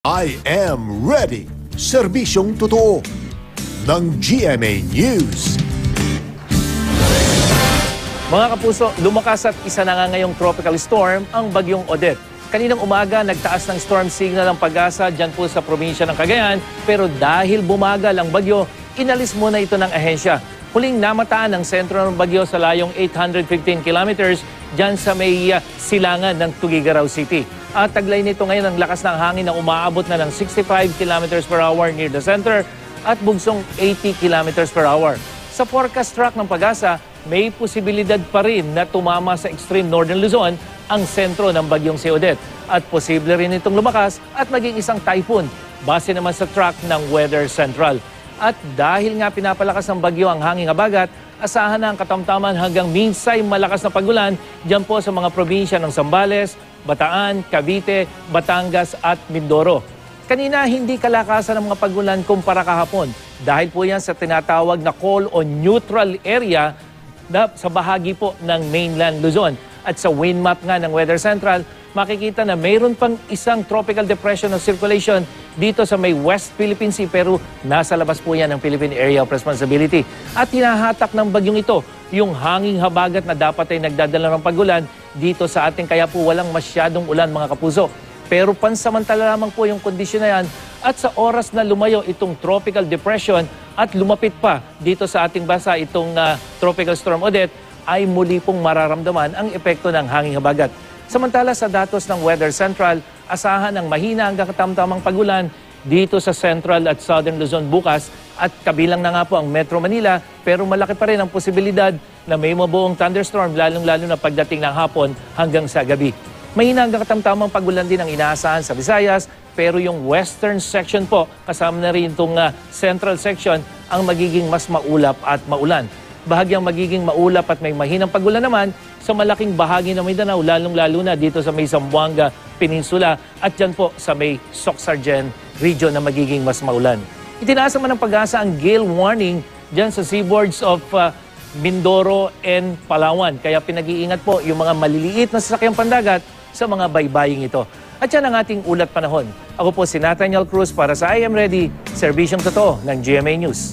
I am ready. Serbisyong totoo ng GMA News. Mga kapuso, lumakas at isa na nga ngayong tropical storm ang bagyong Odette. Kaninang umaga, nagtaas ng storm signal ang Pag-asa dyan po sa probinsya ng Cagayan. Pero dahil bumagal ang bagyo, inalis muna ito ng ahensya. Huling namataan ang sentro ng bagyo sa layong 815 kilometers dyan sa may silangan ng Tuguegarao City. At taglay nito ngayon ang lakas ng hangin na umaabot na ng 65 kilometers per hour near the center at bugsong 80 kilometers per hour. Sa forecast track ng Pag-asa, may posibilidad pa rin na tumama sa extreme northern Luzon ang sentro ng bagyong si Odette. At posible rin itong lumakas at maging isang typhoon base naman sa track ng Weather Central. At dahil nga pinapalakas ng bagyo ang hanging habagat, asahan na ang katamtaman hanggang minsay malakas na pagulan dyan po sa mga probinsya ng Zambales, Bataan, Cavite, Batangas at Mindoro. Kanina hindi kalakasan ng mga pagulan kumpara kahapon dahil po yan sa tinatawag na call on neutral area na sa bahagi po ng mainland Luzon. At sa wind map nga ng Weather Central, makikita na mayroon pang isang tropical depression of circulation dito sa may West Philippine Sea pero nasa labas po yan ng Philippine Area of Responsibility. At hinahatak ng bagyong ito yung hanging habagat na dapat ay nagdadala ng pagulan dito sa ating kaya po walang masyadong ulan mga kapuso. Pero pansamantala lamang po yung kondisyon na yan at sa oras na lumayo itong tropical depression at lumapit pa dito sa ating bansa itong tropical storm Odette ay muli pong mararamdaman ang epekto ng hanging habagat. Samantala sa datos ng Weather Central, asahan ang mahina hanggang katamtamang pagulan dito sa Central at Southern Luzon bukas at kabilang na nga po ang Metro Manila pero malaki pa rin ang posibilidad na may mabuong thunderstorm lalong-lalo na pagdating ng hapon hanggang sa gabi. Mahina hanggang katamtamang pagulan din ang inaasahan sa Visayas pero yung western section po kasama na rin itong central section ang magiging mas maulap at maulan. Bahagyang magiging maulap at may mahinang pagulan naman sa malaking bahagi ng Mindanao, lalong-lalo na dito sa may Zamboanga Peninsula at dyan po sa may Soc-Sargen region na magiging mas maulan. Itinaas naman ng Pag-asa ang gale warning dyan sa seaboards of Mindoro and Palawan. Kaya pinag-iingat po yung mga maliliit na sasakyang pandagat sa mga baybaying ito. At yan ang ating ulat panahon. Ako po si Nathaniel Cruz para sa I Am Ready, Serbisyong Totoo ng GMA News.